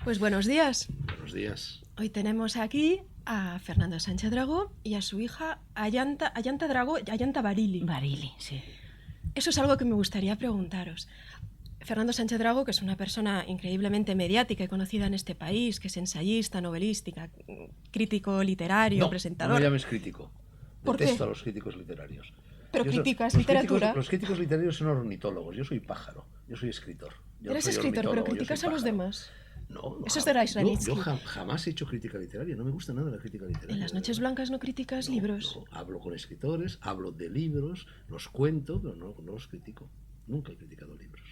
Pues buenos días. Buenos días. Hoy tenemos aquí a Fernando Sánchez Dragó y a su hija Ayanta Dragó, Ayanta Barili. Barili, sí. Eso es algo que me gustaría preguntaros. Fernando Sánchez Dragó, que es una persona increíblemente mediática y conocida en este país, que es ensayista, novelística, crítico literario, presentador. No me llames crítico. ¿Por qué? Detesto a los críticos literarios. Pero criticas literatura. Los críticos literarios son ornitólogos. Yo soy pájaro. Yo soy escritor. Eres escritor, pero criticas a los demás. No, Eso es de Raisraelitsky. Yo jamás he hecho crítica literaria. No me gusta nada la crítica literaria. En las noches blancas no criticas libros. No, hablo con escritores, hablo de libros, los cuento, pero no los critico. Nunca he criticado libros.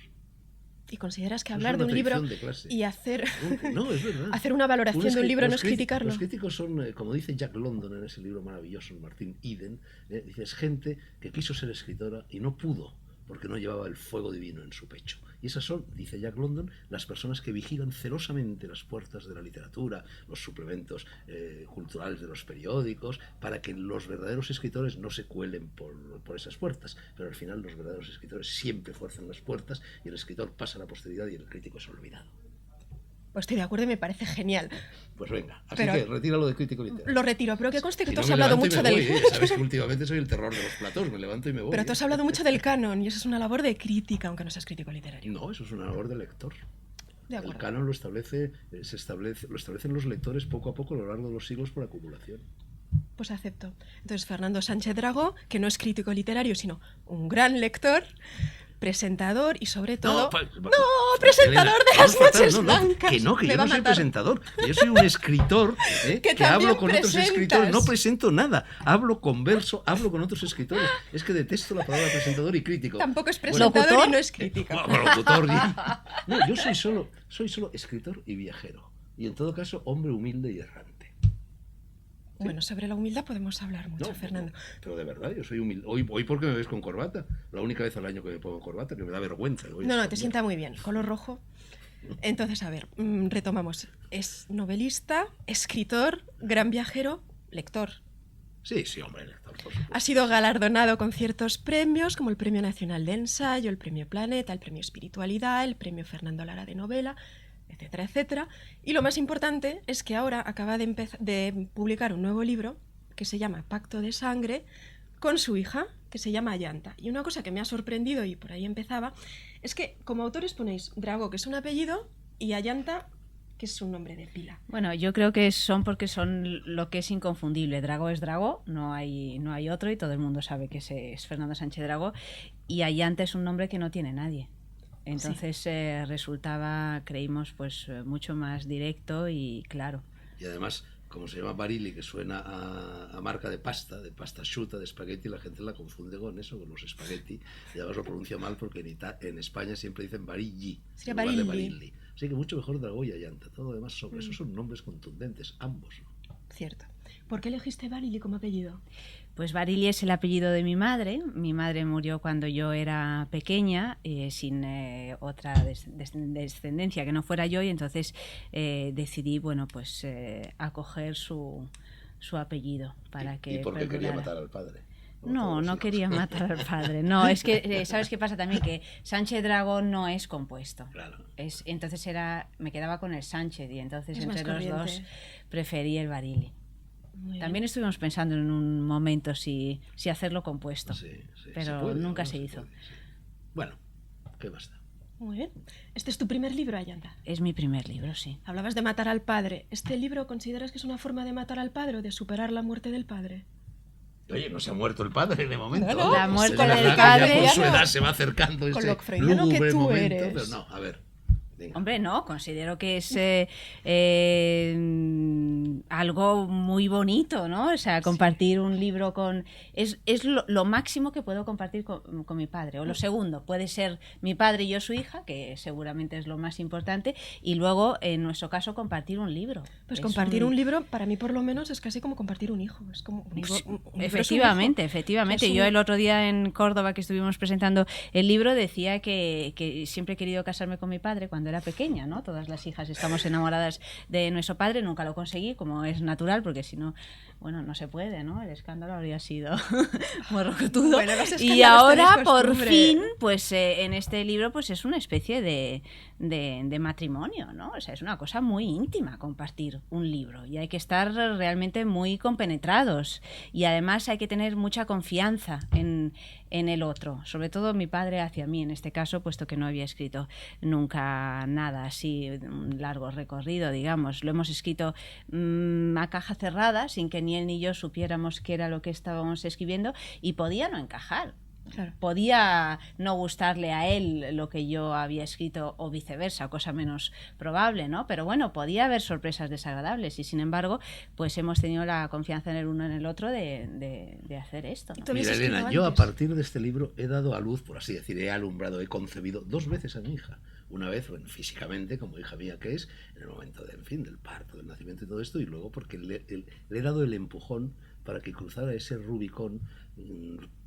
¿Y consideras que hablar de un libro y hacer, no, es verdad. hacer una valoración de un libro no es criticarlo? Los críticos son, como dice Jack London en ese libro maravilloso, Martin Eden, dice, es gente que quiso ser escritora y no pudo porque no llevaba el fuego divino en su pecho. Y esas son, dice Jack London, las personas que vigilan celosamente las puertas de la literatura, los suplementos culturales de los periódicos, para que los verdaderos escritores no se cuelen por esas puertas. Pero al final los verdaderos escritores siempre fuerzan las puertas y el escritor pasa a la posteridad y el crítico es olvidado. Pues estoy de acuerdo y me parece genial. Pues venga, así que retíralo de crítico literario. Lo retiro, pero que conste que tú has hablado mucho del... Sabes que últimamente soy el terror de los platós, me levanto y me voy. Pero tú has hablado mucho del canon y eso es una labor de crítica, aunque no seas crítico literario. No, eso es una labor de lector. De acuerdo. El canon lo establecen los lectores poco a poco a lo largo de los siglos por acumulación. Pues acepto. Entonces, Fernando Sánchez Dragó, que no es crítico literario, sino un gran lector, presentador y sobre todo... presentador de las noches blancas. Que yo no soy presentador. Yo soy un escritor que hablo con otros escritores. No presento nada. Converso, hablo con otros escritores. Es que detesto la palabra presentador y crítico. Tampoco es presentador y no es crítico. Locutor. No, yo soy solo escritor y viajero. Y en todo caso, hombre humilde y errante. Bueno, sobre la humildad podemos hablar mucho, Fernando. Pero de verdad, yo soy humilde. Hoy porque me ves con corbata. La única vez al año que me pongo corbata, que me da vergüenza. No, te sienta muy bien. Color rojo. Entonces, a ver, retomamos. Es novelista, escritor, gran viajero, lector. Sí, hombre, lector, por supuesto. Ha sido galardonado con ciertos premios, como el Premio Nacional de Ensayo, el Premio Planeta, el Premio Espiritualidad, el Premio Fernando Lara de Novela, etcétera, etcétera. Y lo más importante es que ahora acaba de publicar un nuevo libro que se llama Pacto de Sangre con su hija, que se llama Ayanta. Y una cosa que me ha sorprendido, y por ahí empezaba, es que como autores ponéis Dragó, que es un apellido, y Ayanta, que es un nombre de pila. Bueno, yo creo que porque son lo que es inconfundible. Dragó es Dragó, no hay otro, y todo el mundo sabe que es Fernando Sánchez Dragó, y Ayanta es un nombre que no tiene nadie. Entonces creímos pues mucho más directo y claro. Y además, como se llama Barili, que suena a marca de pasta asciutta, de espagueti, la gente la confunde con eso, con los espagueti, y además lo pronuncia mal porque en España siempre dicen Barili. Sería Barili. Así que mucho mejor Dragó y Ayanta. Todo lo demás sobre eso son nombres contundentes, ambos. Cierto. ¿Por qué elegiste Barili como apellido? Pues Barili es el apellido de mi madre. Mi madre murió cuando yo era pequeña, sin otra descendencia que no fuera yo, y entonces decidí, acoger su apellido para que. ¿Y por qué quería matar al padre? No quería matar al padre. No, es que, ¿sabes qué pasa también? Que Sánchez Dragó no es compuesto. Claro. Entonces me quedaba con el Sánchez, y entonces es entre los dos preferí el Barili. También bien. estuvimos pensando en un momento si hacerlo compuesto, pero nunca se hizo. Sí. Bueno, ¿qué basta? Muy bien. ¿Este es tu primer libro, Ayanta? Es mi primer libro, sí. Hablabas de matar al padre. ¿Este libro consideras que es una forma de matar al padre o de superar la muerte del padre? Oye, no se ha muerto el padre en el momento. No, la muerte del padre. Por su edad se va acercando con ese lo freudiano que tú momento, eres. Pero no, a ver. Venga. Hombre, no, considero que es algo muy bonito, ¿no? O sea, compartir un libro con... Es lo máximo que puedo compartir con mi padre. O lo segundo, puede ser mi padre y yo su hija, que seguramente es lo más importante, y luego, en nuestro caso, compartir un libro. Pues compartir un libro, para mí por lo menos, es casi como compartir un hijo. Es como Efectivamente. Yo el otro día en Córdoba, que estuvimos presentando el libro, decía que siempre he querido casarme con mi padre cuando era pequeña, ¿no? Todas las hijas estamos enamoradas de nuestro padre, nunca lo conseguí, como es natural, porque si no bueno, no se puede, ¿no? El escándalo habría sido morrocotudo. Bueno, los escándalos Y ahora, tenéis por costumbre. fin, pues en este libro pues es una especie de matrimonio, ¿no? O sea, es una cosa muy íntima compartir un libro y hay que estar realmente muy compenetrados y además hay que tener mucha confianza en el otro, sobre todo mi padre hacia mí en este caso, puesto que no había escrito nunca nada así, un largo recorrido, digamos. Lo hemos escrito a caja cerrada, sin que ni él ni yo supiéramos qué era lo que estábamos escribiendo, y podía no encajar. Claro. Podía no gustarle a él lo que yo había escrito o viceversa, cosa menos probable, ¿no? Pero bueno, podía haber sorpresas desagradables y sin embargo, pues hemos tenido la confianza en el uno en el otro de hacer esto, ¿no? Mira, Elena, yo a partir de este libro he dado a luz, por así decir, he alumbrado, he concebido 2 veces a mi hija. Una vez, bueno, físicamente, como hija mía que es, en el momento de, en fin, del parto, del nacimiento y todo esto, y luego porque le he dado el empujón para que cruzara ese Rubicón.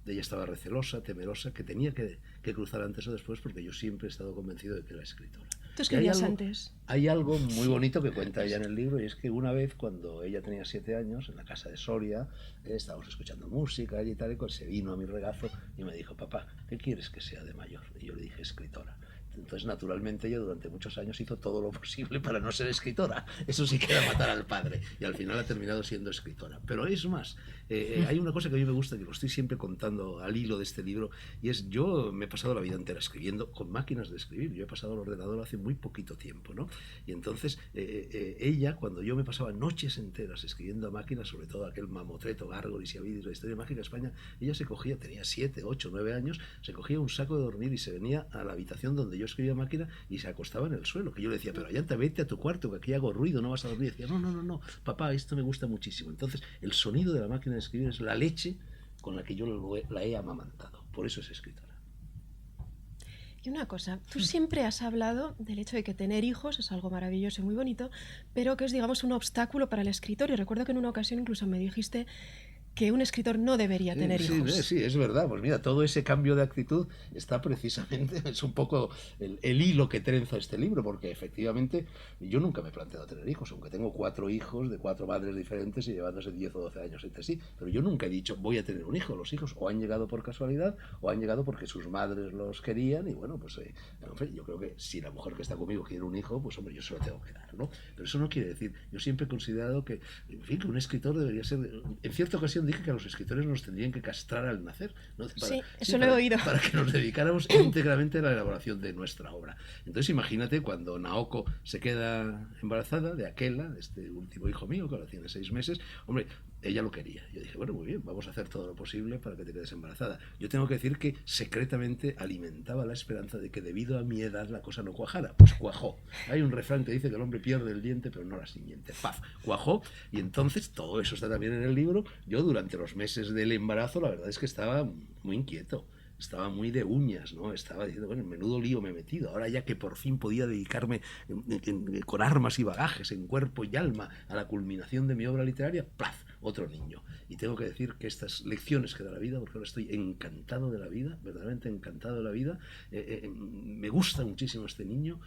Ella estaba recelosa, temerosa, que tenía que cruzar antes o después, porque yo siempre he estado convencido de que era escritora. ¿Tú escribías antes? Hay algo muy bonito que cuenta ella en el libro, y es que una vez, cuando ella tenía 7 años, en la casa de Soria, estábamos escuchando música y tal, y se vino a mi regazo y me dijo: papá, ¿qué quieres que sea de mayor? Y yo le dije: escritora. Entonces, naturalmente, ella durante muchos años hizo todo lo posible para no ser escritora. Eso sí que era matar al padre. Y al final ha terminado siendo escritora. Pero es más, hay una cosa que a mí me gusta, que lo estoy siempre contando al hilo de este libro, y es: yo me he pasado la vida entera escribiendo con máquinas de escribir. Yo he pasado al ordenador hace muy poquito tiempo, ¿no? Y entonces, ella, cuando yo me pasaba noches enteras escribiendo a máquina, sobre todo aquel Mamotreto, Gárgoles y Avidis, la historia mágica de España, ella se cogía, tenía 7, 8, 9 años, se cogía un saco de dormir y se venía a la habitación donde yo escribía a máquina y se acostaba en el suelo, que yo le decía: pero Ayanta, vete a tu cuarto, que aquí hago ruido, no vas a dormir. Y decía: no, papá, esto me gusta muchísimo. Entonces, el sonido de la máquina de escribir es la leche con la que yo la he amamantado. Por eso es escritora. Y una cosa, tú siempre has hablado del hecho de que tener hijos es algo maravilloso y muy bonito, pero que es, digamos, un obstáculo para el escritor. Y recuerdo que en una ocasión incluso me dijiste que un escritor no debería tener hijos. Sí, es verdad. Pues mira, todo ese cambio de actitud está precisamente, es un poco el hilo que trenza este libro, porque efectivamente yo nunca me he planteado tener hijos, aunque tengo 4 hijos de 4 madres diferentes y llevándose 10 o 12 años entre sí, pero yo nunca he dicho voy a tener un hijo. Los hijos o han llegado por casualidad o han llegado porque sus madres los querían, y bueno, pues en fin, yo creo que si la mujer que está conmigo quiere un hijo, pues hombre, yo se lo tengo que dar, ¿no? Pero eso no quiere decir, yo siempre he considerado que, en fin, que un escritor debería ser, en cierta ocasión dije que a los escritores nos tendrían que castrar al nacer, ¿no? Eso lo he oído. Para que nos dedicáramos íntegramente a la elaboración de nuestra obra. Entonces imagínate cuando Naoko se queda embarazada de Akela, de este último hijo mío, que ahora tiene 6 meses, hombre, ella lo quería. Yo dije: bueno, muy bien, vamos a hacer todo lo posible para que te quedes embarazada. Yo tengo que decir que secretamente alimentaba la esperanza de que debido a mi edad la cosa no cuajara. Pues cuajó. Hay un refrán que dice que el hombre pierde el diente pero no la simiente. ¡Paf! Cuajó. Y entonces, todo eso está también en el libro. Yo durante los meses del embarazo, la verdad es que estaba muy inquieto. Estaba muy de uñas, ¿no? Estaba diciendo: bueno, menudo lío me he metido. Ahora ya que por fin podía dedicarme con armas y bagajes, en cuerpo y alma, a la culminación de mi obra literaria, ¡plaf! Otro niño. Y tengo que decir que estas lecciones que da la vida, porque ahora estoy encantado de la vida, verdaderamente encantado de la vida, me gusta muchísimo este niño,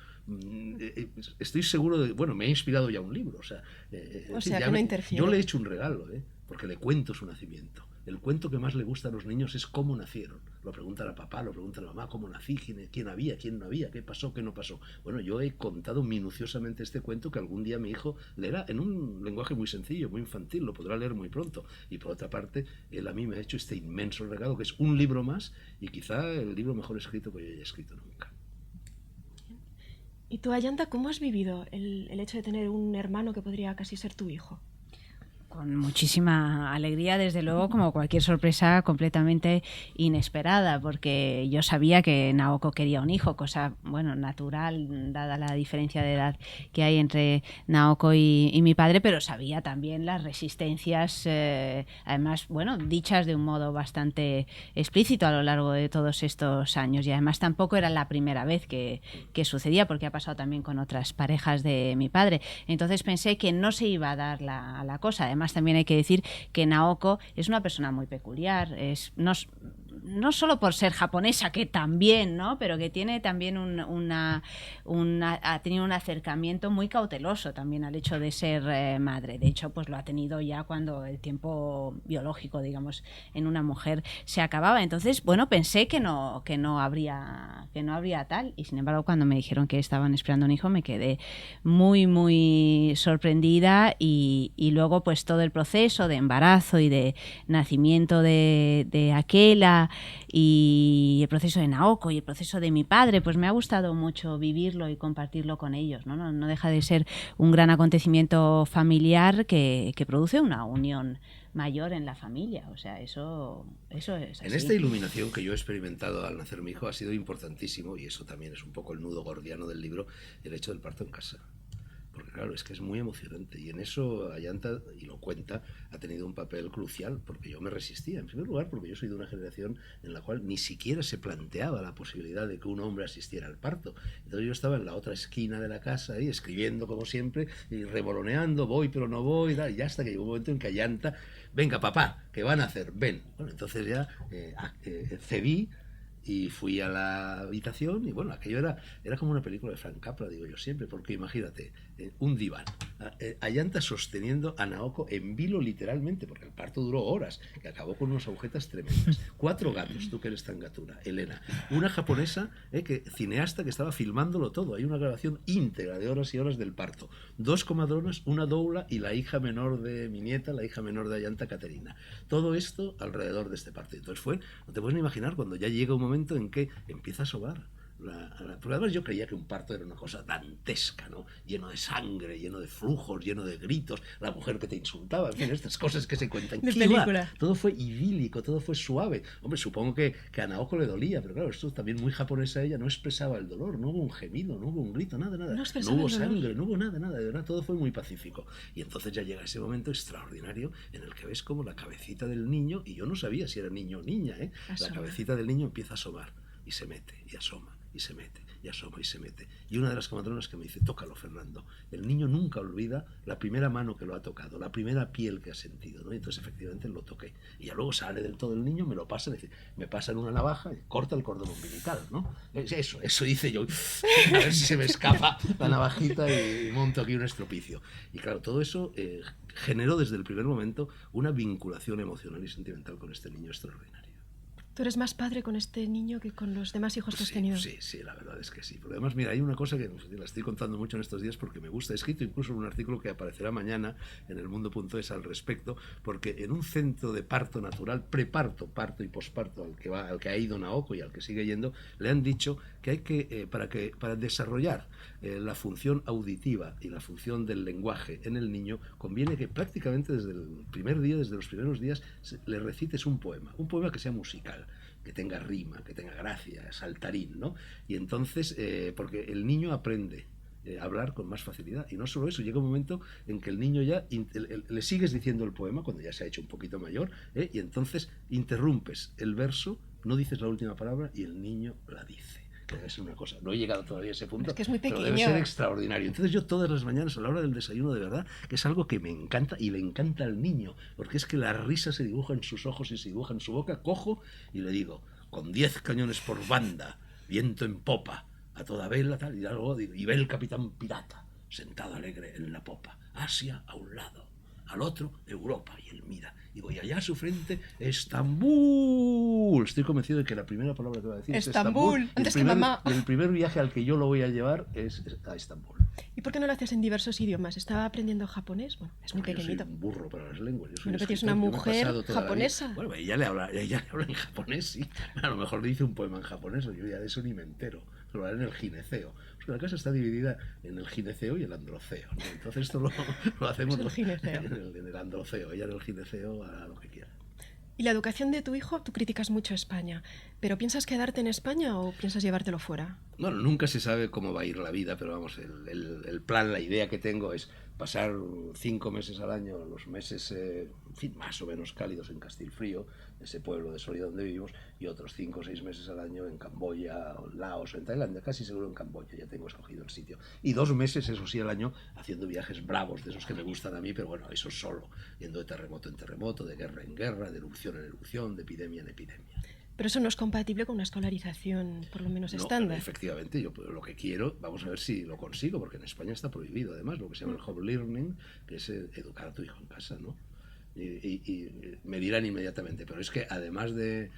estoy seguro de, bueno, me ha inspirado ya un libro, o sea que no interfiere. Yo le he hecho un regalo, porque le cuento su nacimiento. El cuento que más le gusta a los niños es cómo nacieron. Lo preguntan a papá, lo preguntan a mamá: ¿cómo nací? ¿Quién había? ¿Quién no había? ¿Qué pasó? ¿Qué no pasó? Bueno, yo he contado minuciosamente este cuento que algún día mi hijo leerá en un lenguaje muy sencillo, muy infantil, lo podrá leer muy pronto. Y por otra parte, él a mí me ha hecho este inmenso regalo, que es un libro más, y quizá el libro mejor escrito que yo haya escrito nunca. ¿Y tú, Ayanta, cómo has vivido el hecho de tener un hermano que podría casi ser tu hijo? Con muchísima alegría, desde luego, como cualquier sorpresa completamente inesperada, porque yo sabía que Naoko quería un hijo, cosa, bueno, natural, dada la diferencia de edad que hay entre Naoko y mi padre, pero sabía también las resistencias, además, bueno, dichas de un modo bastante explícito a lo largo de todos estos años, y además tampoco era la primera vez que sucedía, porque ha pasado también con otras parejas de mi padre. Entonces pensé que no se iba a dar la cosa. Además, también hay que decir que Naoko es una persona muy peculiar, no solo por ser japonesa, que también, ¿no? Pero que tiene también ha tenido un acercamiento muy cauteloso también al hecho de ser madre. De hecho, pues lo ha tenido ya cuando el tiempo biológico, digamos, en una mujer se acababa. Entonces, bueno, pensé que no habría tal, y sin embargo, cuando me dijeron que estaban esperando un hijo, me quedé muy, muy sorprendida, y luego pues todo el proceso de embarazo y de nacimiento de Akela, y el proceso de Naoko y el proceso de mi padre, pues me ha gustado mucho vivirlo y compartirlo con ellos, ¿no? No deja de ser un gran acontecimiento familiar que produce una unión mayor en la familia. O sea, eso es así. En esta iluminación que yo he experimentado al nacer mi hijo ha sido importantísimo, y eso también es un poco el nudo gordiano del libro, el hecho del parto en casa. Porque claro, es que es muy emocionante, y en eso Ayanta, y lo cuenta, ha tenido un papel crucial, porque yo me resistía, en primer lugar porque yo soy de una generación en la cual ni siquiera se planteaba la posibilidad de que un hombre asistiera al parto. Entonces yo estaba en la otra esquina de la casa ahí, escribiendo como siempre, y revoloneando, voy pero no voy, y ya hasta que llegó un momento en que Ayanta, venga papá, ¿qué van a hacer? Ven. Bueno, entonces ya cedí, y fui a la habitación, y bueno, aquello era como una película de Frank Capra, digo yo siempre, porque imagínate, un diván, Ayanta sosteniendo a Naoko en vilo literalmente, porque el parto duró horas, que acabó con unas agujetas tremendas. 4 gatos, tú que eres tan gatuna, Elena, una japonesa, cineasta, que estaba filmándolo todo, hay una grabación íntegra de horas y horas del parto, 2 comadronas, una doula y la hija menor de mi nieta, la hija menor de Ayanta, Caterina, todo esto alrededor de este parto. Entonces no te puedes ni imaginar cuando ya llega un momento en que empieza a sobar. Porque además yo creía que un parto era una cosa dantesca, ¿no? Lleno de sangre, lleno de flujos, lleno de gritos, la mujer que te insultaba, en fin, estas cosas que se cuentan. De película. Todo fue idílico, todo fue suave. Hombre, supongo que a Naoko le dolía, pero claro, esto también muy japonesa, ella no expresaba el dolor, no hubo un gemido, no hubo un grito, nada. No hubo sangre, no hubo nada, de verdad, todo fue muy pacífico. Y entonces ya llega ese momento extraordinario en el que ves como la cabecita del niño, y yo no sabía si era niño o niña, la cabecita del niño empieza a asomar, y se mete, y asoma, y se mete, y asoma, y se mete. Y una de las comadronas que me dice, tócalo, Fernando. El niño nunca olvida la primera mano que lo ha tocado, la primera piel que ha sentido, ¿no? Y entonces efectivamente lo toqué. Y ya luego sale del todo el niño, me lo pasa, me pasa en una navaja y corta el cordón umbilical, ¿no? Eso hice yo. A ver si se me escapa la navajita y monto aquí un estropicio. Y claro, todo eso generó desde el primer momento una vinculación emocional y sentimental con este niño extraordinario. ¿Tú eres más padre con este niño que con los demás hijos que has tenido? Sí, la verdad es que sí. Porque además, mira, hay una cosa que la estoy contando mucho en estos días porque me gusta. He escrito incluso un artículo que aparecerá mañana en elmundo.es al respecto, porque en un centro de parto natural, preparto, parto y posparto al que ha ido Naoko y al que sigue yendo, le han dicho que hay que, para desarrollar la función auditiva y la función del lenguaje en el niño, conviene que prácticamente desde el primer día, desde los primeros días, le recites un poema que sea musical, que tenga rima, que tenga gracia, saltarín, ¿no? Y entonces, porque el niño aprende a hablar con más facilidad. Y no solo eso, llega un momento en que el niño ya le sigues diciendo el poema cuando ya se ha hecho un poquito mayor, y entonces interrumpes el verso, no dices la última palabra y el niño la dice. Que debe ser una cosa, no he llegado todavía a ese punto, es que es muy pequeño, pero debe ser extraordinario. Entonces yo todas las mañanas a la hora del desayuno, de verdad, que es algo que me encanta y le encanta al niño, porque es que la risa se dibuja en sus ojos y se dibuja en su boca. Cojo y le digo, con 10 cañones por banda, viento en popa, a toda vela, tal, y luego digo, y ve el capitán pirata, sentado alegre en la popa, Asia a un lado, al otro Europa, y él mira, y voy allá a su frente, Estambul. Estoy convencido de que la primera palabra que va a decir es Estambul. Antes que mamá. El primer viaje al que yo lo voy a llevar es a Estambul. ¿Y por qué no lo haces en diversos idiomas? ¿Estaba aprendiendo japonés? Bueno, es muy pequeñito. Yo soy un burro para las lenguas. Bueno, pero tienes una mujer japonesa. Bueno, ella le habla en japonés, sí. A lo mejor le dice un poema en japonés, yo ya de eso ni me entero. Lo haré en el gineceo. Porque la casa está dividida en el gineceo y el androceo, ¿no? Entonces esto lo hacemos en el androceo. Ella en el gineceo hará lo que quiera. Y la educación de tu hijo, tú criticas mucho a España, pero ¿piensas quedarte en España o piensas llevártelo fuera? Bueno, nunca se sabe cómo va a ir la vida, pero vamos, el plan, la idea que tengo es pasar 5 meses al año, los meses, en fin, más o menos cálidos en Castilfrío, ese pueblo de Soria donde vivimos, y otros 5 o 6 meses al año en Camboya, o Laos, o en Tailandia, casi seguro en Camboya, ya tengo escogido el sitio. Y 2 meses, eso sí, al año, haciendo viajes bravos, de esos que me gustan a mí, pero bueno, eso solo, yendo de terremoto en terremoto, de guerra en guerra, de erupción en erupción, de epidemia en epidemia. Pero eso no es compatible con una escolarización, por lo menos No, estándar. efectivamente, yo lo que quiero, vamos a ver si lo consigo, porque en España está prohibido, además, lo que se llama el home learning, que es educar a tu hijo en casa, ¿no? Y me dirán inmediatamente, pero es que además de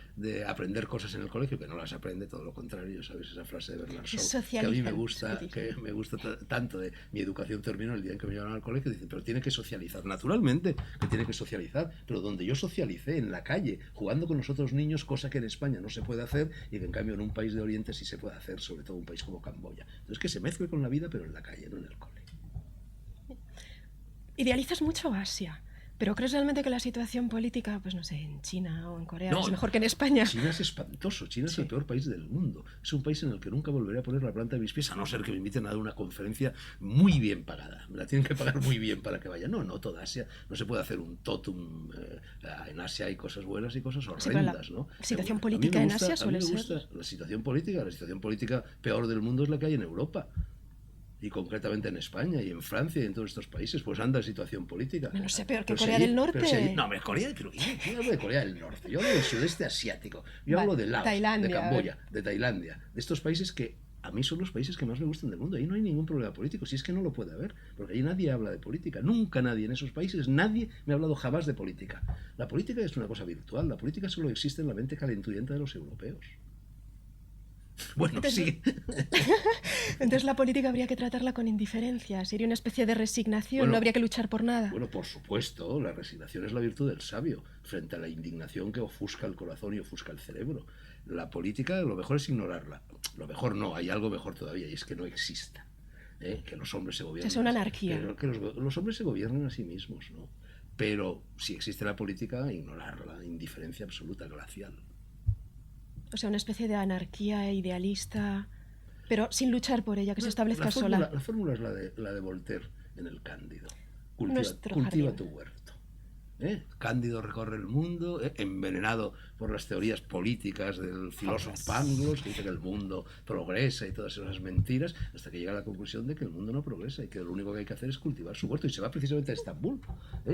aprender cosas en el colegio, que no las aprende, todo lo contrario, ¿sabes? Esa frase de Bernard Shaw, que a mí me gusta, tanto de mi educación terminó el día en que me llevaron al colegio, dicen, pero tiene que socializar, naturalmente que tiene que socializar, pero donde yo socialicé, en la calle, jugando con los otros niños, cosa que en España no se puede hacer y que en cambio en un país de Oriente sí se puede hacer, sobre todo un país como Camboya. Entonces que se mezcle con la vida, pero en la calle, no en el cole. Idealizas mucho Asia. ¿Pero crees realmente que la situación política, pues no sé, en China o en Corea es mejor que en España? China es espantoso. China es el peor país del mundo. Es un país en el que nunca volveré a poner la planta de mis pies, a no ser que me inviten a dar una conferencia muy bien pagada. Me la tienen que pagar muy bien para que vaya. No, toda Asia. No se puede hacer un totum. En Asia hay cosas buenas y cosas horrendas, ¿no? La situación política en Asia suele ser... La situación política peor del mundo es la que hay en Europa. Y concretamente en España y en Francia y en todos estos países, pues anda la situación política. No sé, peor que Corea del Norte. No, yo hablo de Corea del Norte, yo hablo del sudeste asiático, yo hablo de Laos, de Camboya, de Tailandia, de estos países que a mí son los países que más me gustan del mundo. Ahí no hay ningún problema político, si es que no lo puede haber, porque ahí nadie habla de política, nunca nadie en esos países, nadie me ha hablado jamás de política. La política es una cosa virtual, la política solo existe en la mente calenturienta de los europeos. Bueno, entonces, sí. Entonces la política habría que tratarla con indiferencia, sería una especie de resignación, no habría que luchar por nada. Bueno, por supuesto, la resignación es la virtud del sabio, frente a la indignación que ofusca el corazón y ofusca el cerebro. La política, lo mejor es ignorarla. Lo mejor no, hay algo mejor todavía, y es que no exista. Que los hombres se gobiernen. Es una anarquía. Que los hombres se gobiernen a sí mismos, ¿no? Pero si existe la política, ignorarla, indiferencia absoluta, glacial. O sea, una especie de anarquía idealista, pero sin luchar por ella, que se establezca sola. La fórmula es la de Voltaire en el Cándido. Cultiva tu huerto. Cándido recorre el mundo, envenenado por las teorías políticas del filósofo Pangloss, que dice que el mundo progresa y todas esas mentiras, hasta que llega a la conclusión de que el mundo no progresa y que lo único que hay que hacer es cultivar su huerto. Y se va precisamente a Estambul,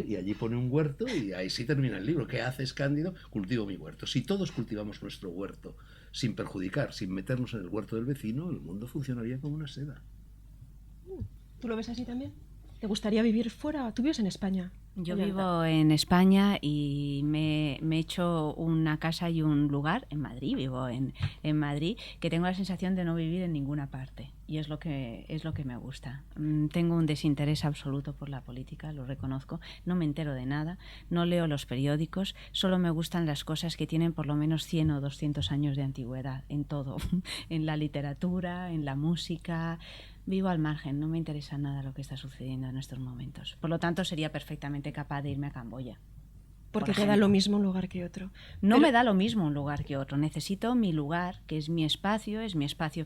y allí pone un huerto y ahí sí termina el libro. ¿Qué haces, Cándido? Cultivo mi huerto. Si todos cultivamos nuestro huerto sin perjudicar, sin meternos en el huerto del vecino, el mundo funcionaría como una seda. ¿Tú lo ves así también? ¿Te gustaría vivir fuera? ¿Tú vives en España? Yo vivo en España y me he hecho una casa y un lugar en Madrid, vivo en Madrid, que tengo la sensación de no vivir en ninguna parte, y es lo que me gusta. Tengo un desinterés absoluto por la política, lo reconozco, no me entero de nada, no leo los periódicos, solo me gustan las cosas que tienen por lo menos 100 o 200 años de antigüedad, en todo, en la literatura, en la música. Vivo al margen, no me interesa nada lo que está sucediendo en estos momentos. Por lo tanto, sería perfectamente capaz de irme a Camboya. Porque te da lo mismo un lugar que otro. No me da lo mismo un lugar que otro. Necesito mi lugar, que es mi espacio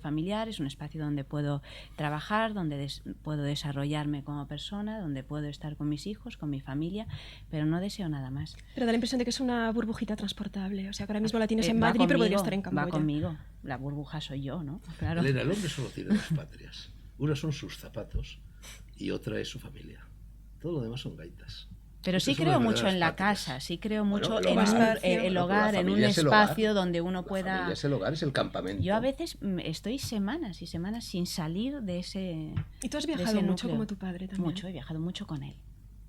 familiar, es un espacio donde puedo trabajar, donde puedo desarrollarme como persona, donde puedo estar con mis hijos, con mi familia, pero no deseo nada más. Pero da la impresión de que es una burbujita transportable. O sea, que ahora mismo la tienes en Madrid, pero podría estar en Camboya. Va conmigo. La burbuja soy yo, ¿no? Claro. Elena, el hombre solo tiene dos patrias. Una son sus zapatos y otra es su familia. Todo lo demás son gaitas. Pero sí creo mucho en la casa, sí creo mucho en el hogar, en un espacio donde uno pueda... La familia es el hogar, es el campamento. Yo a veces estoy semanas y semanas sin salir de ese... ¿Y tú has viajado mucho como tu padre también? Mucho, he viajado mucho con él.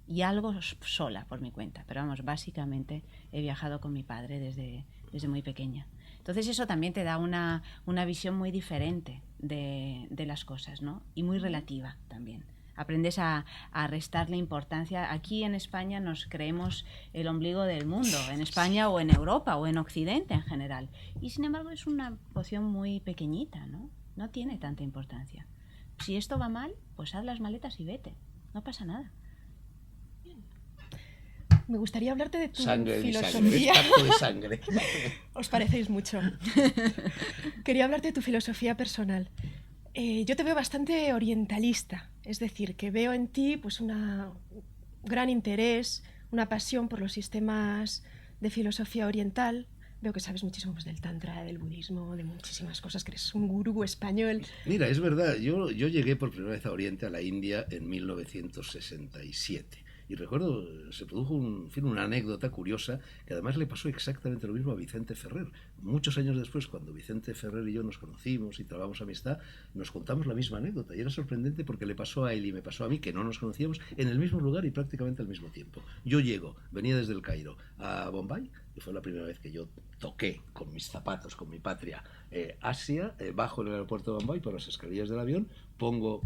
Y algo sola por mi cuenta, pero vamos, básicamente he viajado con mi padre desde muy pequeña. Entonces eso también te da una visión muy diferente de las cosas, ¿no? Y muy relativa también. Aprendes a restarle importancia. Aquí en España nos creemos el ombligo del mundo, en España o en Europa o en Occidente en general. Y sin embargo es una porción muy pequeñita, ¿no? No tiene tanta importancia. Si esto va mal, pues haz las maletas y vete. No pasa nada. Me gustaría hablarte de tu filosofía. Sangre, de sangre. Os parecéis mucho. Quería hablarte de tu filosofía personal. Yo te veo bastante orientalista, es decir, que veo en ti pues un gran interés, una pasión por los sistemas de filosofía oriental. Veo que sabes muchísimo pues, del tantra, del budismo, de muchísimas cosas, que eres un gurú español. Mira, es verdad, yo llegué por primera vez a Oriente, a la India, en 1967. Y recuerdo, se produjo una anécdota curiosa que además le pasó exactamente lo mismo a Vicente Ferrer. Muchos años después, cuando Vicente Ferrer y yo nos conocimos y trabamos amistad, nos contamos la misma anécdota. Y era sorprendente porque le pasó a él y me pasó a mí, que no nos conocíamos, en el mismo lugar y prácticamente al mismo tiempo. Yo venía desde el Cairo a Bombay, y fue la primera vez que yo toqué con mis zapatos, con mi patria, Asia, bajo en el aeropuerto de Bombay por las escaleras del avión, pongo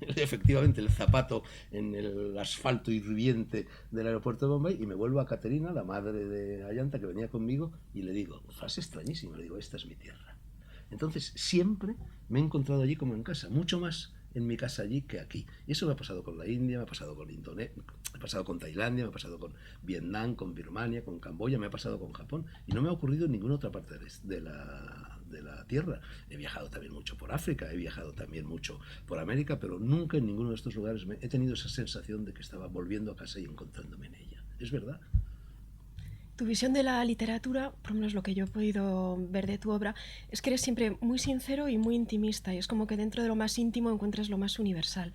efectivamente el zapato en el asfalto hirviente del aeropuerto de Bombay y me vuelvo a Caterina, la madre de Ayanta, que venía conmigo, y le digo, frase extrañísima, le digo, esta es mi tierra. Entonces siempre me he encontrado allí como en casa, mucho más en mi casa allí que aquí. Y eso me ha pasado con la India, me ha pasado con Indonesia, me ha pasado con Tailandia, me ha pasado con Vietnam, con Birmania, con Camboya, me ha pasado con Japón. Y no me ha ocurrido en ninguna otra parte de la Tierra. He viajado también mucho por África, he viajado también mucho por América, pero nunca en ninguno de estos lugares he tenido esa sensación de que estaba volviendo a casa y encontrándome en ella. Es verdad. Tu visión de la literatura, por lo menos lo que yo he podido ver de tu obra, es que eres siempre muy sincero y muy intimista, y es como que dentro de lo más íntimo encuentras lo más universal.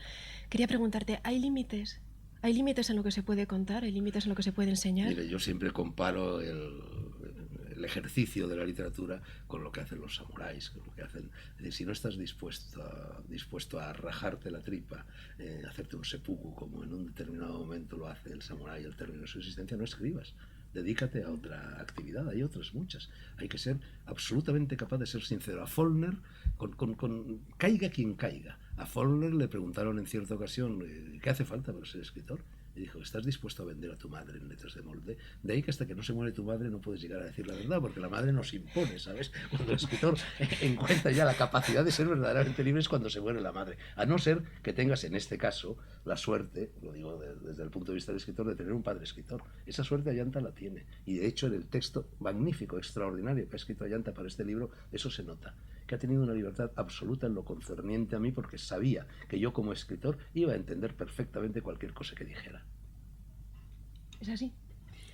Quería preguntarte, ¿hay límites? ¿Hay límites en lo que se puede contar? ¿Hay límites en lo que se puede enseñar? Mire, yo siempre comparo el ejercicio de la literatura con lo que hacen los samuráis, con lo que hacen. Es decir, si no estás dispuesto a rajarte la tripa, hacerte un seppuku, como en un determinado momento lo hace el samurái al término de su existencia, no escribas. Dedícate a otra actividad, hay otras muchas. Hay que ser absolutamente capaz de ser sincero. A Faulkner, caiga quien caiga. A Faulkner le preguntaron en cierta ocasión, ¿qué hace falta para ser escritor? Y dijo, ¿estás dispuesto a vender a tu madre en letras de molde? De ahí que hasta que no se muere tu madre no puedes llegar a decir la verdad, porque la madre nos impone, ¿sabes? Cuando el escritor encuentra ya la capacidad de ser verdaderamente libre es cuando se muere la madre. A no ser que tengas, en este caso, la suerte, lo digo desde el punto de vista del escritor, de tener un padre escritor. Esa suerte Ayanta la tiene. Y de hecho en el texto magnífico, extraordinario que ha escrito Ayanta para este libro, eso se nota. Que ha tenido una libertad absoluta en lo concerniente a mí, porque sabía que yo como escritor iba a entender perfectamente cualquier cosa que dijera. ¿Es así?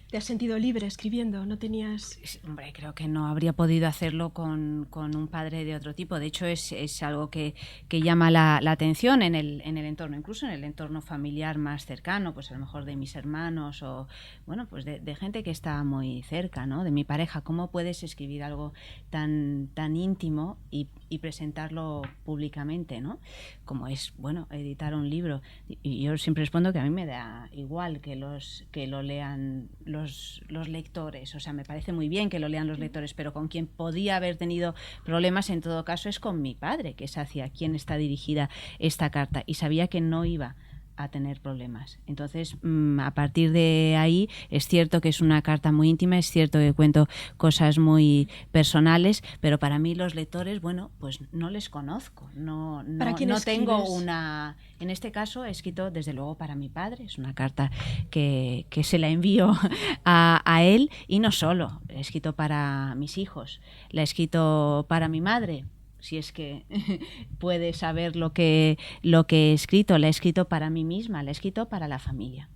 ¿Te has sentido libre escribiendo? ¿No tenías...? Hombre, creo que no habría podido hacerlo con un padre de otro tipo. De hecho, es algo que llama la atención en el entorno, incluso en el entorno familiar más cercano, pues a lo mejor de mis hermanos o, bueno, pues de gente que está muy cerca, ¿no? De mi pareja. ¿Cómo puedes escribir algo tan íntimo y presentarlo públicamente, ¿no? Como es, bueno, editar un libro. Y yo siempre respondo que a mí me da igual que lo lean los lectores, o sea, me parece muy bien que lo lean los lectores, pero con quien podía haber tenido problemas en todo caso es con mi padre, que es hacia quien está dirigida esta carta, y sabía que no iba a tener problemas. Entonces, a partir de ahí, es cierto que es una carta muy íntima, es cierto que cuento cosas muy personales, pero para mí los lectores, bueno, pues no les conozco, no tengo una... En este caso he escrito desde luego para mi padre, es una carta que se la envío a él, y no solo, he escrito para mis hijos, la he escrito para mi madre, si es que puede saber lo que he escrito. La he escrito para mí misma, la he escrito para la familia.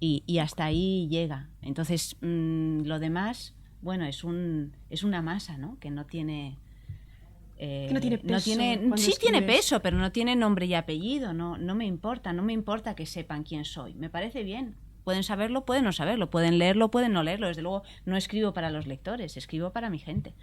Y hasta ahí llega. Entonces, lo demás, bueno, es una masa, ¿no? Que no tiene... que no tiene peso. Sí tiene peso, pero no tiene nombre y apellido. No me importa que sepan quién soy. Me parece bien. Pueden saberlo, pueden no saberlo. Pueden leerlo, pueden no leerlo. Desde luego, no escribo para los lectores, escribo para mi gente.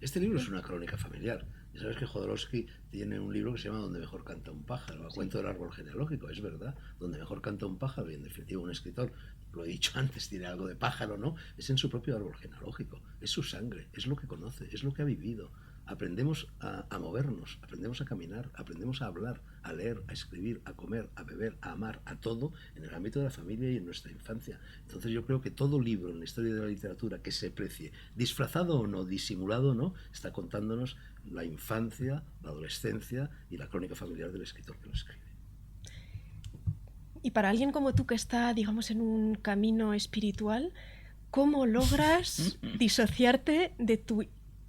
Este libro es una crónica familiar. Ya sabes que Jodorowsky tiene un libro que se llama Donde mejor canta un pájaro, a cuento del árbol genealógico, es verdad. Donde mejor canta un pájaro, y en definitiva un escritor, lo he dicho antes, tiene algo de pájaro, ¿no? Es en su propio árbol genealógico, es su sangre, es lo que conoce, es lo que ha vivido. Aprendemos a movernos, aprendemos a caminar, aprendemos a hablar, a leer, a escribir, a comer, a beber, a amar, a todo en el ámbito de la familia y en nuestra infancia. Entonces yo creo que todo libro en la historia de la literatura que se precie, disfrazado o no, disimulado o no, está contándonos la infancia, la adolescencia y la crónica familiar del escritor que lo escribe. Y para alguien como tú que está, digamos, en un camino espiritual, ¿cómo logras disociarte de tu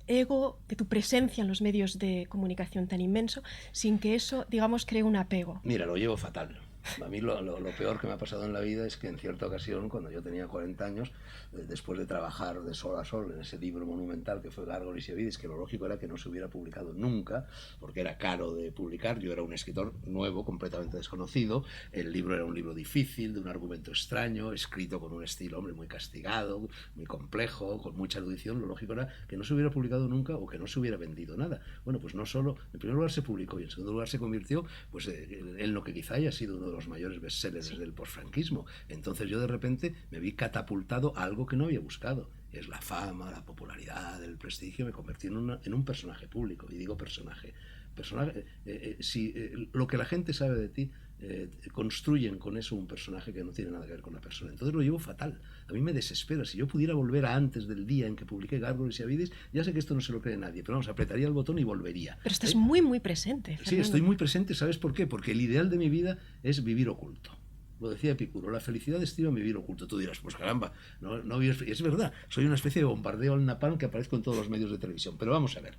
ego, de tu presencia en los medios de comunicación tan inmenso, sin que eso, digamos, cree un apego? Mira, lo llevo fatal. A mí lo peor que me ha pasado en la vida es que en cierta ocasión, cuando yo tenía 40 años, después de trabajar de sol a sol en ese libro monumental que fue Gárgoles y Avides, que lo lógico era que no se hubiera publicado nunca, porque era caro de publicar, yo era un escritor nuevo, completamente desconocido, el libro era un libro difícil, de un argumento extraño, escrito con un estilo, hombre, muy castigado, muy complejo, con mucha erudición, lo lógico era que no se hubiera publicado nunca o que no se hubiera vendido nada. Bueno, pues no solo, en primer lugar se publicó y en segundo lugar se convirtió pues, en lo que quizá haya sido uno de los mayores bestsellers del posfranquismo. Entonces yo de repente me vi catapultado a algo que no había buscado. Es la fama, la popularidad, el prestigio, me convertí en un personaje público. Y digo personaje. Si lo que la gente sabe de ti, construyen con eso un personaje que no tiene nada que ver con la persona. Entonces lo llevo fatal. A mí me desespera. Si yo pudiera volver a antes del día en que publiqué Gárgoles y Avides, ya sé que esto no se lo cree nadie, pero vamos, apretaría el botón y volvería. Pero estás muy, muy presente, Fernando. Sí, estoy muy presente. ¿Sabes por qué? Porque el ideal de mi vida es vivir oculto. Lo decía Epicuro, la felicidad estriba en vivir oculto. Tú dirás, pues caramba, no vives... Es verdad, soy una especie de bombardeo al napalm que aparezco en todos los medios de televisión. Pero vamos a ver,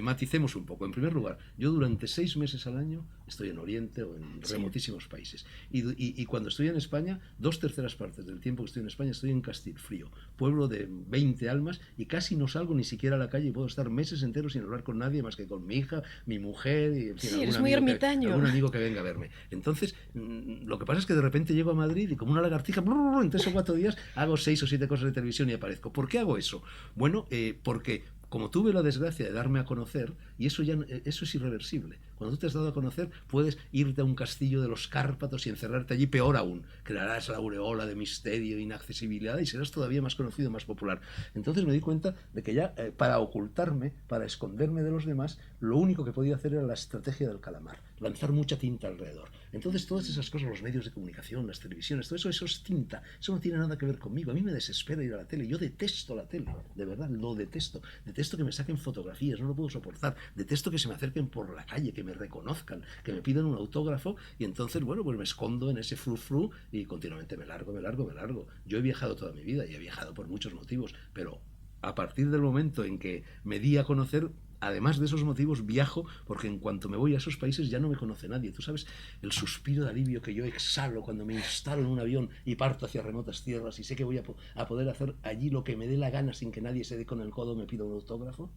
maticemos un poco. En primer lugar, yo durante 6 meses al año estoy en Oriente o en remotísimos países. Y cuando estoy en España, 2/3 partes del tiempo que estoy en España estoy en Castilfrío, pueblo de 20 almas, y casi no salgo ni siquiera a la calle y puedo estar meses enteros sin hablar con nadie más que con mi hija, mi mujer y en fin, sí, eres muy ermitaño. Algún amigo que venga a verme. Entonces, lo que pasa es que de repente llego a Madrid y como una lagartija, en 3 o 4 días hago 6 o 7 cosas de televisión y aparezco. ¿Por qué hago eso? Bueno, porque como tuve la desgracia de darme a conocer, y eso es irreversible. Cuando tú te has dado a conocer, puedes irte a un castillo de los Cárpatos y encerrarte allí, peor aún. Crearás la aureola de misterio e inaccesibilidad y serás todavía más conocido, más popular. Entonces me di cuenta de que ya para ocultarme, para esconderme de los demás, lo único que podía hacer era la estrategia del calamar, lanzar mucha tinta alrededor. Entonces todas esas cosas, los medios de comunicación, las televisiones, todo eso es tinta. Eso no tiene nada que ver conmigo. A mí me desespera ir a la tele. Yo detesto la tele, de verdad, lo detesto. Detesto que me saquen fotografías, no lo puedo soportar. Detesto que se me acerquen por la calle, que me reconozcan, que me pidan un autógrafo y entonces, bueno, pues me escondo en ese frufru y continuamente me largo. Yo he viajado toda mi vida y he viajado por muchos motivos, pero a partir del momento en que me di a conocer, además de esos motivos, viajo porque en cuanto me voy a esos países ya no me conoce nadie. Tú sabes el suspiro de alivio que yo exhalo cuando me instalo en un avión y parto hacia remotas tierras y sé que voy a poder hacer allí lo que me dé la gana sin que nadie se dé con el codo me pida un autógrafo.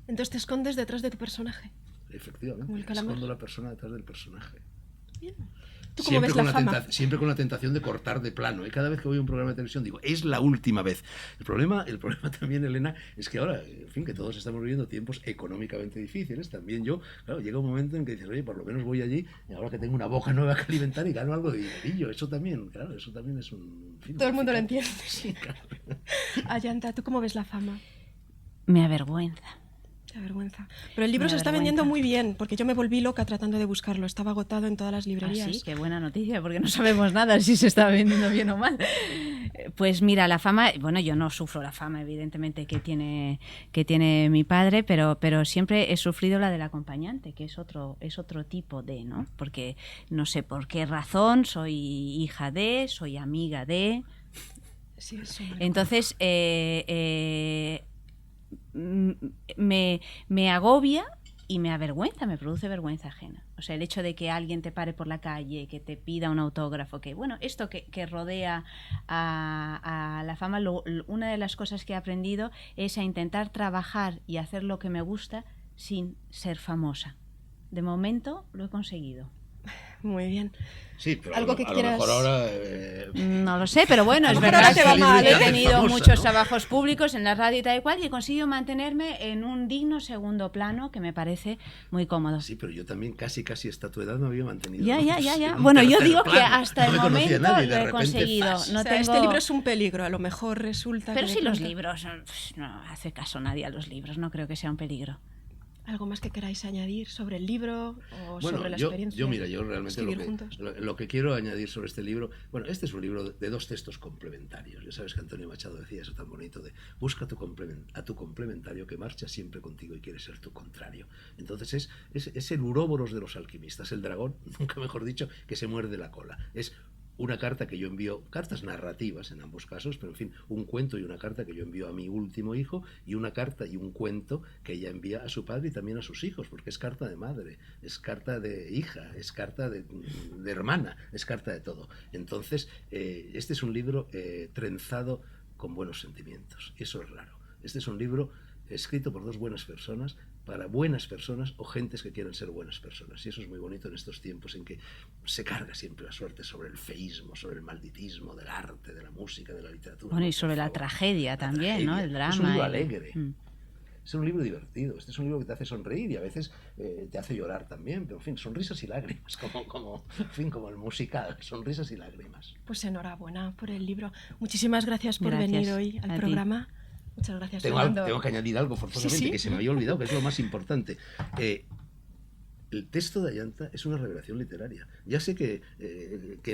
Entonces te escondes detrás de tu personaje. Efectivamente, escondo la persona detrás del personaje. Bien. ¿Tú cómo ves la fama? Siempre con la tentación de cortar de plano. Cada vez que voy a un programa de televisión digo, es la última vez. El problema también, Elena, es que ahora, en fin, que todos estamos viviendo tiempos económicamente difíciles. También yo, claro, llega un momento en que dices, oye, por lo menos voy allí y ahora que tengo una boca nueva que alimentar y gano algo de dinerillo. Eso también es un... En fin, todo el mundo lo entiende. Sí, claro. Ayanta, ¿tú cómo ves la fama? Me avergüenza. Qué vergüenza. Pero el libro se está vendiendo muy bien, porque yo me volví loca tratando de buscarlo. Estaba agotado en todas las librerías. ¿Ah, sí? Qué buena noticia, porque no sabemos nada si se está vendiendo bien o mal. Pues mira, la fama, bueno, yo no sufro la fama, evidentemente, que tiene mi padre, pero siempre he sufrido la del acompañante, que es otro tipo de, ¿no? Porque no sé por qué razón, soy hija de, soy amiga de... Sí, eso. Entonces, me agobia y me avergüenza, me produce vergüenza ajena. O sea, el hecho de que alguien te pare por la calle, que te pida un autógrafo, que bueno, esto que rodea a la fama, una de las cosas que he aprendido es a intentar trabajar y hacer lo que me gusta sin ser famosa. De momento lo he conseguido. Muy bien. Sí, pero algo que quieras... lo mejor ahora... No lo sé, pero bueno, es verdad que he tenido muchos trabajos públicos en la radio y tal y cual, y he conseguido mantenerme en un digno segundo plano que me parece muy cómodo. Sí, pero yo también casi hasta tu edad me había mantenido. Ya. Bueno, yo digo que hasta el momento lo he conseguido. No tengo... Este libro es un peligro, a lo mejor resulta... Pero si los libros... No hace caso nadie a los libros, no creo que sea un peligro. ¿Algo más que queráis añadir sobre el libro o sobre la experiencia? Yo realmente lo que quiero añadir sobre este libro, bueno, este es un libro de 2 textos complementarios. Ya sabes que Antonio Machado decía eso tan bonito de busca a tu complementario que marcha siempre contigo y quiere ser tu contrario. Entonces es el uróboros de los alquimistas, el dragón, nunca mejor dicho, que se muerde la cola. Es una carta que yo envío, cartas narrativas en ambos casos, pero en fin, un cuento y una carta que yo envío a mi último hijo, y una carta y un cuento que ella envía a su padre y también a sus hijos, porque es carta de madre, es carta de hija, es carta de hermana, es carta de todo. Entonces, este es un libro trenzado con buenos sentimientos, y eso es raro. Este es un libro escrito por dos buenas personas, para buenas personas o gentes que quieran ser buenas personas. Y eso es muy bonito en estos tiempos en que se carga siempre la suerte sobre el feísmo, sobre el malditismo del arte, de la música, de la literatura. Bueno, y sobre la tragedia también, ¿no? El drama. Es un libro alegre. Es un libro divertido. Este es un libro que te hace sonreír y a veces te hace llorar también. Pero, en fin, sonrisas y lágrimas, como el musical. Sonrisas y lágrimas. Pues enhorabuena por el libro. Muchísimas gracias por Gracias venir hoy al a ti. programa. Muchas gracias, Tengo que añadir algo forzosamente, Sí, sí. que se me había olvidado, que es lo más importante. El texto de Ayanta es una revelación literaria. Ya sé que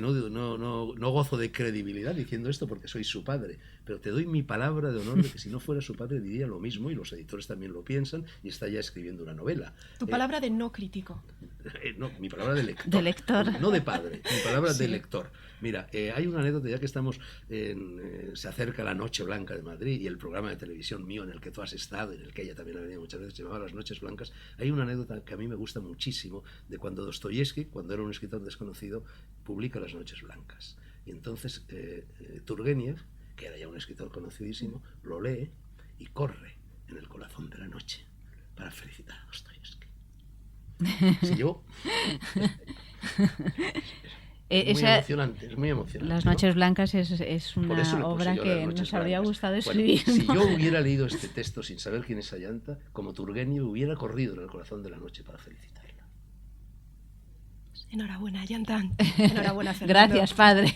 no gozo de credibilidad diciendo esto porque soy su padre, pero te doy mi palabra de honor de que si no fuera su padre diría lo mismo, y los editores también lo piensan, y está ya escribiendo una novela. Tu palabra de no crítico. No, mi palabra de lector. De lector. No de padre, mi palabra Sí. de lector. Mira, hay una anécdota, ya que estamos se acerca la Noche Blanca de Madrid y el programa de televisión mío en el que tú has estado, en el que ella también ha venido muchas veces, se llamaba Las Noches Blancas. Hay una anécdota que a mí me gusta muchísimo de cuando Dostoyevsky, cuando era un escritor desconocido, publica Las Noches Blancas. Y entonces Turgeniev, que era ya un escritor conocidísimo, lo lee y corre en el corazón de la noche para felicitar a Dostoyevsky. Si yo... Es muy emocionante. Las Noches Blancas es una obra que nos habría gustado escribir. Bueno, si yo hubiera leído este texto sin saber quién es Ayanta, como Turgeniev hubiera corrido en el corazón de la noche para felicitarla. Enhorabuena, Ayanta. Enhorabuena, Fernando. Gracias, padre.